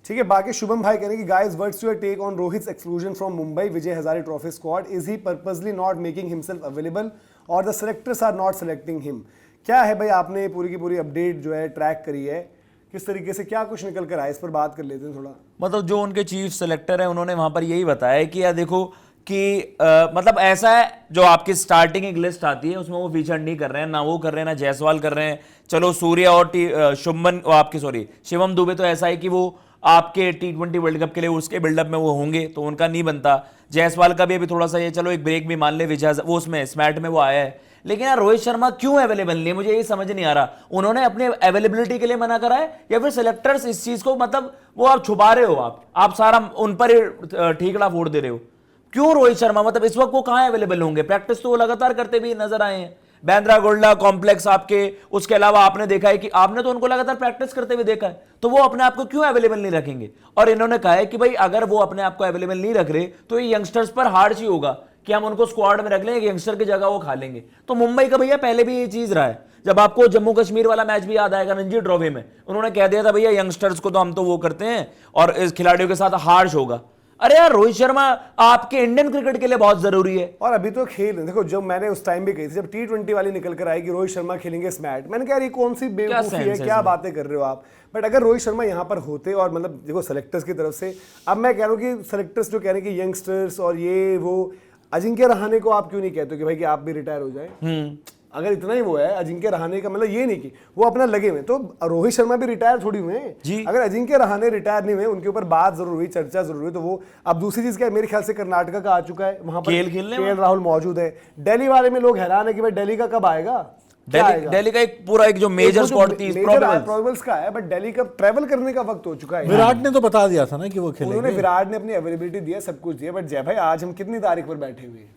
ठीक है, बाकी शुभम भाई कहने की guys what's your take on Rohit's exclusion from Mumbai Vijay Hazare trophy squad, is he purposely not making himself available और the selectors are not selecting him? क्या है भाई, आपने पूरी की पूरी अपडेट जो है ट्रैक करी है, किस तरीके से क्या कुछ निकल कर आया, इस पर बात कर लेते हैं थोड़ा। मतलब जो उनके चीफ सेलेक्टर है उन्होंने वहां पर यही बताया कि यार देखो कि मतलब ऐसा है, जो आपकी स्टार्टिंग एक लिस्ट आती है उसमें वो फीचर नहीं कर रहे हैं, ना वो कर रहे हैं ना जायसवाल कर रहे हैं। चलो सूर्या और शुभमन आपके सॉरी शिवम दुबे तो ऐसा है कि वो आपके T20 वर्ल्ड कप के लिए उसके बिल्डअप में वो होंगे तो उनका नहीं बनता। जायसवाल का भी अभी थोड़ा सा ये चलो एक ब्रेक भी मान ले, विजय वो उसमें स्मैट में वो आया है, लेकिन यार रोहित शर्मा क्यों अवेलेबल नहीं है, मुझे ये समझ नहीं आ रहा। उन्होंने अपने अवेलेबिलिटी के लिए मना करा है या फिर सेलेक्टर्स इस चीज को मतलब वो आप छुपा रहे हो, आप सारा उन पर ठीकड़ा फोड़ दे रहे हो। क्यों रोहित शर्मा मतलब इस वक्त वो कहां अवेलेबल होंगे? प्रैक्टिस तो वो लगातार करते भी नजर आए हैं, बैंड्रा गोल्डा कॉम्प्लेक्स आपके, उसके अलावा आपने देखा है कि आपने तो उनको लगातार प्रैक्टिस करते हुए देखा है, तो वो अपने आप को क्यों अवेलेबल नहीं रखेंगे? और इन्होंने कहा है कि भाई अगर वो अपने आप को अवेलेबल नहीं रख रहे तो ये यंगस्टर्स पर हार्ड ही होगा कि हम उनको स्क्वाड में रख लेंगे, यंगस्टर की जगह वो खा लेंगे। तो मुंबई का भैया पहले भी ये चीज रहा है, जब आपको जम्मू कश्मीर वाला मैच भी याद आएगा रणजी ट्रॉफी में, उन्होंने कह दिया था भैया यंगस्टर्स को तो हम तो वो करते हैं और इस खिलाड़ियों के साथ हार्श होगा। अरे यार रोहित शर्मा आपके इंडियन क्रिकेट के लिए बहुत जरूरी है। और अभी तो खेल देखो, जब मैंने उस टाइम भी कही थी जब T20 वाली निकल कर आएगी रोहित शर्मा खेलेंगे इस मैच, मैंने कहा ये कौन सी बेवकूफी है, क्या बातें कर रहे हो आप। बट अगर रोहित शर्मा यहाँ पर होते और मतलब देखो सेलेक्टर्स की तरफ से, अब मैं कह रहा हूँ कि सेलेक्टर्स जो कह रहे हैं कि यंगस्टर्स और ये वो, अजिंक्य रहाणे को आप क्यों नहीं कहते कि भाई कि आप भी रिटायर हो जाए? अगर इतना ही वो है अजिंक्य रहाणे का, मतलब ये नहीं कि वो अपना लगे हुए, तो रोहित शर्मा भी रिटायर थोड़ी हुए हैं। अगर अजिंक्य रहाणे रिटायर नहीं हुए, उनके ऊपर बात जरूर हुई, चर्चा जरूर हुई, तो वो अब दूसरी चीज क्या है, मेरे ख्याल से कर्नाटका का आ चुका है, वहां पर केएल राहुल मौजूद है। दिल्ली वाले में लोग हैरान है कि भाई दिल्ली का कब आएगा, दिल्ली का एक पूरा एक जो मेजर स्क्वाड थी प्रोबेबल्स का है, बट दिल्ली का ट्रैवल करने का वक्त हो चुका है। विराट ने तो बता दिया था ना कि वो खेलेंगे, उन्होंने विराट ने अपनी अवेलेबिलिटी दिया, सब कुछ दिया, बट जय भाई आज हम कितनी तारीख पर बैठे हुए हैं?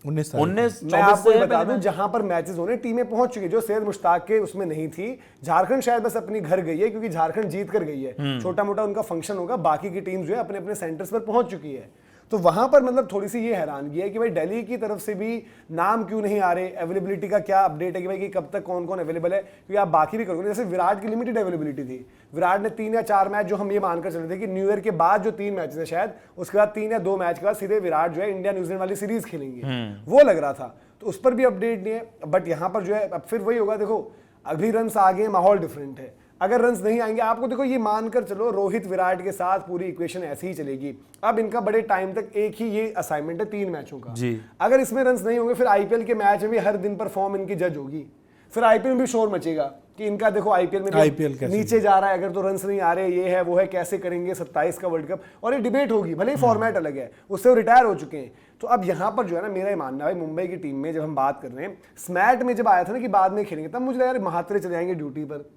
19 मैं आपको बता दूं जहां पर मैचेस होने टीमें पहुंच चुकी, जो सैयद मुश्ताक के उसमें नहीं थी। झारखंड शायद बस अपनी घर गई है क्योंकि झारखंड जीत कर गई है, छोटा मोटा उनका फंक्शन होगा, बाकी की टीम जो है अपने अपने सेंटर्स पर पहुंच चुकी है। तो वहां पर मतलब थोड़ी सी ये हैरानगी है कि भाई दिल्ली की तरफ से भी नाम क्यों नहीं आ रहे, अवेलेबिलिटी का क्या अपडेट है कि भाई कि कब तक कौन कौन अवेलेबल है, क्योंकि आप बाकी भी करोगे। जैसे विराट की लिमिटेड अवेलेबिलिटी थी, विराट ने 3 या 4 मैच, जो हम ये मानकर चल रहे थे कि न्यू ईयर के बाद जो 3 मैचेस है शायद, उसके बाद 3 या 2 मैच के बाद सीधे विराट जो है इंडिया न्यूजीलैंड वाली सीरीज खेलेंगे, वो लग रहा था, तो उस पर भी अपडेट नहीं है। बट यहाँ पर जो है अब फिर वही होगा, देखो अभी रन्स आ गए, माहौल डिफरेंट है, अगर रन्स नहीं आएंगे आपको, देखो ये मानकर चलो रोहित विराट के साथ पूरी इक्वेशन ऐसी ही चलेगी। अब इनका बड़े टाइम तक एक ही ये असाइनमेंट है 3 मैचों का जी। अगर इसमें रन्स नहीं होंगे फिर आईपीएल के मैच में भी हर दिन पर फॉर्म इनकी जज होगी, फिर आईपीएल में भी शोर मचेगा कि इनका देखो आईपीएल में भी नीचे जा रहा है, अगर तो रन्स नहीं आ रहे, ये है वो है, कैसे करेंगे 27 का वर्ल्ड कप, और ये डिबेट होगी, भले ही फॉर्मेट अलग है, उससे वो रिटायर हो चुके हैं। तो अब यहाँ पर जो है ना, मेरा ये मानना है मुंबई की टीम में जब हम बात कर रहे हैं, स्मैट में जब आया था ना कि बाद में खेलेंगे, तब मुझे लगा यार महात्रे चले जाएंगे ड्यूटी पर,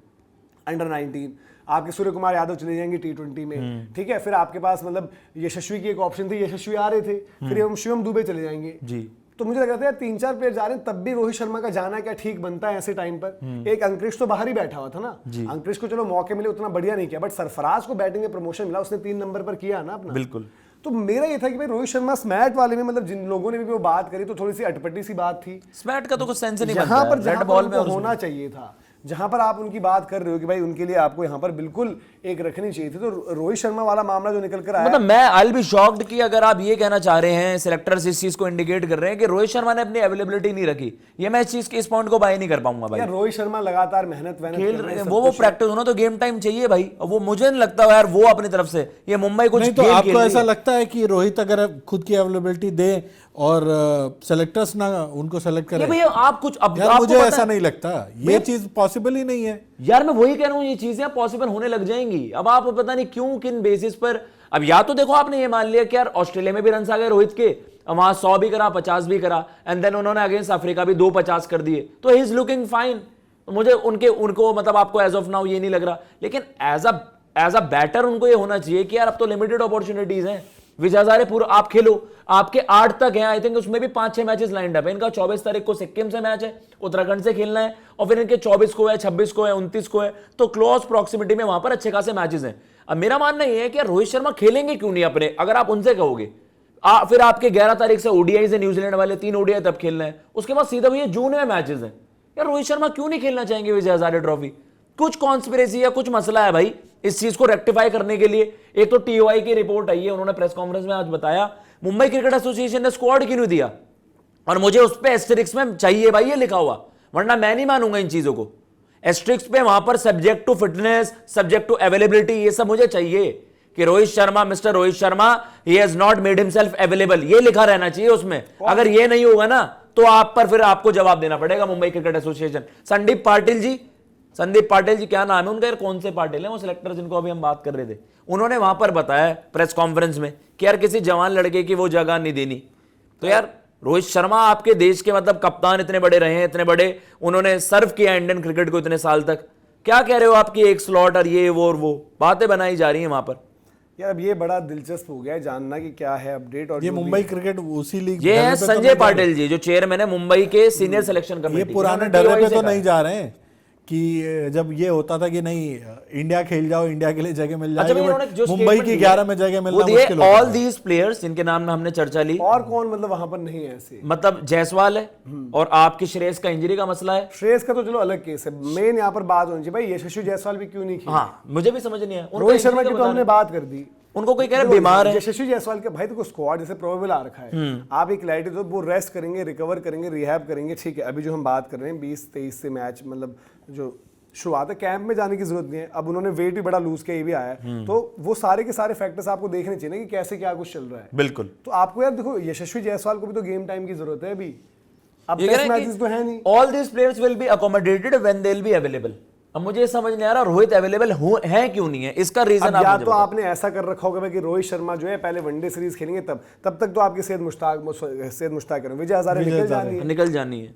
अंडर 19 आपके सूर्य कुमार यादव चले जाएंगे T20 में, ठीक है, फिर आपके पास मतलब यशस्वी की एक ऑप्शन थी, यशस्वी आ रहे थे, फिर शिवम दुबे चले जाएंगे जी। तो मुझे लग रहा था यार 3-4 प्लेयर जा रहे हैं, तब भी रोहित शर्मा का जाना क्या ठीक बनता है ऐसे टाइम पर? एक अंकुरिश तो बाहर ही बैठा हुआ था ना, अंकुरिश को चलो मौके मिले, उतना बढ़िया नहीं किया, बट सरफराज को बैटिंग में प्रमोशन मिला, उसने 3 नंबर पर किया ना अपना, बिल्कुल। तो मेरा ये था कि भाई रोहित शर्मा स्मैट वाले में, मतलब जिन लोगों ने भी वो बात करी तो थोड़ी सी अटपटी सी बात थी, स्मैट का तो कुछ सेंस नहीं, यहाँ पर रेड बॉल में होना चाहिए था, जहां पर आप उनकी बात कर रहे हो कि भाई उनके लिए आपको यहाँ पर बिल्कुल एक रखनी चाहिए थी। तो रोहित शर्मा वाला मामला जो निकल कर आया, मतलब मैं आई बी शॉक्ड कि अगर आप ये कहना चाह रहे हैं, सिलेक्टर्स इस चीज को इंडिकेट कर रहे हैं कि रोहित शर्मा ने अपनी अवेलेबिलिटी नहीं रखी, ये मैं इस चीज के इस पॉइंट को बाय नहीं कर पाऊंगा भाई। रोहित शर्मा लगातार मेहनत खेल रहे हैं, वो प्रैक्टिस होना, तो गेम टाइम चाहिए भाई, वो मुझे नहीं लगता यार वो अपनी तरफ से ये मुंबई कुछ। तो आपको ऐसा लगता है कि रोहित अगर खुद की अवेलेबिलिटी दे और सेलेक्टर्स ना उनको सेलेक्ट करें? भैया आप कुछ, अब मुझे ऐसा नहीं लगता, ये चीज पॉसिबल ही नहीं है यार, मैं वही कह रहा हूं, ये चीजें पॉसिबल होने लग जाएंगी। अब आप पता नहीं क्यों किन बेसिस पर, अब या तो देखो आपने ये मान लिया कि यार ऑस्ट्रेलिया में भी रन आ गए रोहित के, वहां 100 भी करा, 50 भी करा, एंड देन उन्होंने अगेंस्ट अफ्रीका भी 2-50 कर दिए, तो ही इज लुकिंग फाइन। मुझे उनको मतलब आपको एज ऑफ नाउ ये नहीं लग रहा, लेकिन एज अ बैटर उनको ये होना चाहिए कि यार अब तो लिमिटेड अपॉर्चुनिटीज हैं, विजय हजारे पूरा आप खेलो, आपके 8 तक हैं, आई थिंक उसमें भी 5-6 मैचेस लाइंड अप है इनका। 24 तारीख को सिक्किम से मैच है, उत्तराखंड से खेलना है, और फिर इनके 24 को है, 26 को है, 29 को है, तो क्लोज प्रॉक्सिमिटी में वहां पर अच्छे खासे मैचेस हैं। अब मेरा मानना यह है कि रोहित शर्मा खेलेंगे क्यों नहीं अपने, अगर आप उनसे कहोगे फिर आपके 11 तारीख से ओडीआई से न्यूजीलैंड वाले 3 ओडीआई तब खेलना है, उसके बाद सीधा भैया जून में मैचेस हैं, यार रोहित शर्मा क्यों नहीं खेलना चाहेंगे विजय हजारे ट्रॉफी? कुछ कॉन्स्पिरेसी या कुछ मसला है भाई इस चीज को रेक्टिफाई करने के लिए। एक तो टीओआई की रिपोर्ट आई है, उन्होंने प्रेस कॉन्फ्रेंस में आज बताया मुंबई क्रिकेट एसोसिएशन ने स्क्वाड क्यों नहीं दिया, और मुझे उस पे एस्टेरिक्स में चाहिए भाई ये लिखा हुआ, वरना मैं नहीं मानूंगा इन चीजों को। एस्टेरिक्स पे वहां पर subject to fitness, subject to availability, ये सब मुझे चाहिए कि Rohit Sharma, mister Rohit Sharma, he has not made himself available, ये लिखा रहना चाहिए उसमें। अगर ये नहीं होगा ना तो आप पर फिर आपको जवाब देना पड़ेगा मुंबई क्रिकेट एसोसिएशन। संदीप पाटिल जी क्या नाम है उनका यार, कौन से पाटिल है वो सिलेक्टर जिनको अभी हम बात कर रहे थे, उन्होंने वहां पर बताया प्रेस कॉन्फ्रेंस में कि यार किसी जवान लड़के की वो जगह नहीं देनी। तो यार रोहित शर्मा आपके देश के मतलब कप्तान इतने बड़े रहे हैं, इतने बड़े उन्होंने सर्व किया इंडियन क्रिकेट को इतने साल तक, क्या कह रहे हो आपकी एक स्लॉट और ये वो और वो बातें बनाई जा रही हैं वहां पर। यार अब ये बड़ा दिलचस्प हो गया है जानना कि क्या है अपडेट। और ये मुंबई क्रिकेट उसी लीग, ये है संजय पाटिल जी जो चेयरमैन है मुंबई के सीनियर सिलेक्शन कमेटी। ये पुराने डरे पे तो नहीं जा रहे हैं कि जब ये होता था कि नहीं इंडिया खेल जाओ, इंडिया के लिए जगह मिल जाएगी, मुंबई की 11 में जगह मिलना मुश्किल होता है। ऑल दीज प्लेयर्स जिनके नाम हमने चर्चा ली, और कौन मतलब वहां पर नहीं है ऐसे, मतलब जायसवाल है और आपकी श्रेयस का इंजरी का मसला है। श्रेयस का तो चलो अलग केस है, मेन यहाँ पर बात होनी चाहिए भाई यशस्वी जायसवाल भी क्यों नहीं खेले। हाँ मुझे भी समझ नहीं है। रोहित शर्मा की तो हमने बात कर दी, उनको कोई कह रहा है बीमार है। यशस्वी जायसवाल के भाई तो स्क्वाड जैसे प्रोबेबल आ रखा है, आप एक क्लैरिटी दो, वो रेस्ट करेंगे, रिकवर करेंगे, रिहैब करेंगे, ठीक है। अभी जो हम बात कर रहे हैं 20-23 से मैच मतलब जो शुरुआत है, कैंप में जाने की जरूरत नहीं है। अब उन्होंने वेट भी बड़ा लूज किया, ये भी आया है, तो वो सारे के सारे फैक्टर्स आपको देखने चाहिए ना कि कैसे क्या कुछ चल रहा है। बिल्कुल। तो आपको यार देखो यशस्वी जायसवाल को भी तो गेम टाइम की जरूरत है अभी, अब टेस्ट मैचेस तो है नहीं। All this players will be accommodated when they will be available. अब मुझे ये समझ नहीं आ रहा रोहित अवेलेबल है क्यों नहीं है, इसका रीजन आप या तो आपने ऐसा कर रखा होगा कि रोहित शर्मा जो है पहले वनडे सीरीज खेलेंगे, तब तक तो आपके सैयद मुश्ताक करें, विजय हजारे निकल जानी है,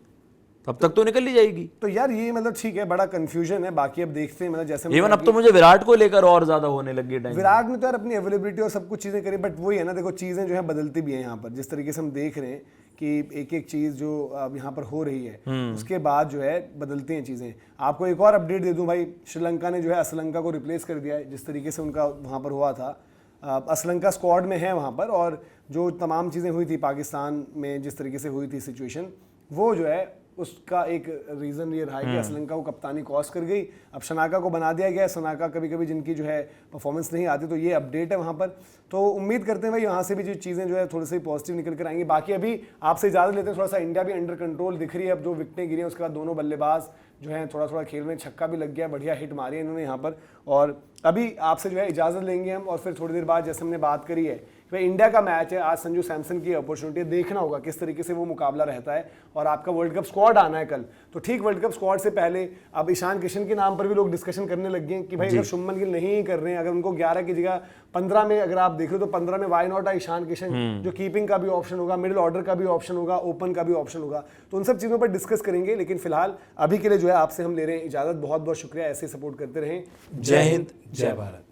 तब तक तो निकल ही जाएगी। तो यार ये मतलब ठीक है, बड़ा कंफ्यूजन है। बाकी अब देखते हैं, मतलब जैसे इवन अब तो मुझे विराट को लेकर और ज्यादा होने लगी टाइम। विराट ने तो यार अपनी अवेलेबिलिटी और सब कुछ चीजें करी, बट वही है ना, देखो चीजें जो है बदलती भी हैं यहाँ पर। जिस तरीके से हम देख रहे हैं कि एक एक चीज जो अब यहाँ पर हो रही है उसके बाद जो है बदलती हैं चीजें। आपको एक और अपडेट दे दूं भाई, श्रीलंका ने जो है असलंका को रिप्लेस कर दिया है, जिस तरीके से उनका वहाँ पर हुआ था। असलंका स्क्वाड में है वहाँ पर, और जो तमाम चीज़ें हुई थी पाकिस्तान में, जिस तरीके से हुई थी सिचुएशन, वो जो है उसका एक रीज़न ये रहा है कि असलंका को कप्तानी कॉस्ट कर गई। अब शनाका को बना दिया गया है। शनाका कभी कभी जिनकी जो है परफॉर्मेंस नहीं आती, तो ये अपडेट है वहाँ पर। तो उम्मीद करते हैं भाई यहाँ से भी जो चीज़ें जो है थोड़ी सी पॉजिटिव निकल कर आएंगी। बाकी अभी आपसे इजाज़त लेते हैं, थोड़ा सा इंडिया भी अंडर कंट्रोल दिख रही है। अब जो विकेटें गिरी हैं उसके बाद दोनों बल्लेबाज जो है थोड़ा थोड़ा खेल में, छक्का भी लग गया, बढ़िया हिट मारी है इन्होंने यहाँ पर। और अभी आपसे जो है इजाज़त लेंगे हम, और फिर थोड़ी देर बाद जैसे हमने बात करी है कि भाई इंडिया का मैच है आज, संजू सैमसन की अपॉर्चुनिटी देखना होगा किस तरीके से वो मुकाबला रहता है। और आपका वर्ल्ड कप स्क्वाड आना है कल, तो ठीक वर्ल्ड कप स्क्वाड से पहले अब ईशान किशन के नाम पर भी लोग डिस्कशन करने लग गए कि भाई अगर शुभमन गिल नहीं कर रहे हैं, अगर उनको 11 की जगह 15 में अगर आप देख रहे हो तो 15 में वाई नॉट है ईशान किशन, जो कीपिंग का भी ऑप्शन होगा, मिडिल ऑर्डर का भी ऑप्शन होगा, ओपन का भी ऑप्शन होगा। तो उन सब चीज़ों पर डिस्कस करेंगे, लेकिन फिलहाल अभी के लिए जो है आपसे हम ले रहे हैं इजाज़त। बहुत बहुत शुक्रिया, ऐसे सपोर्ट करते रहें। जय हिंद, जय भारत।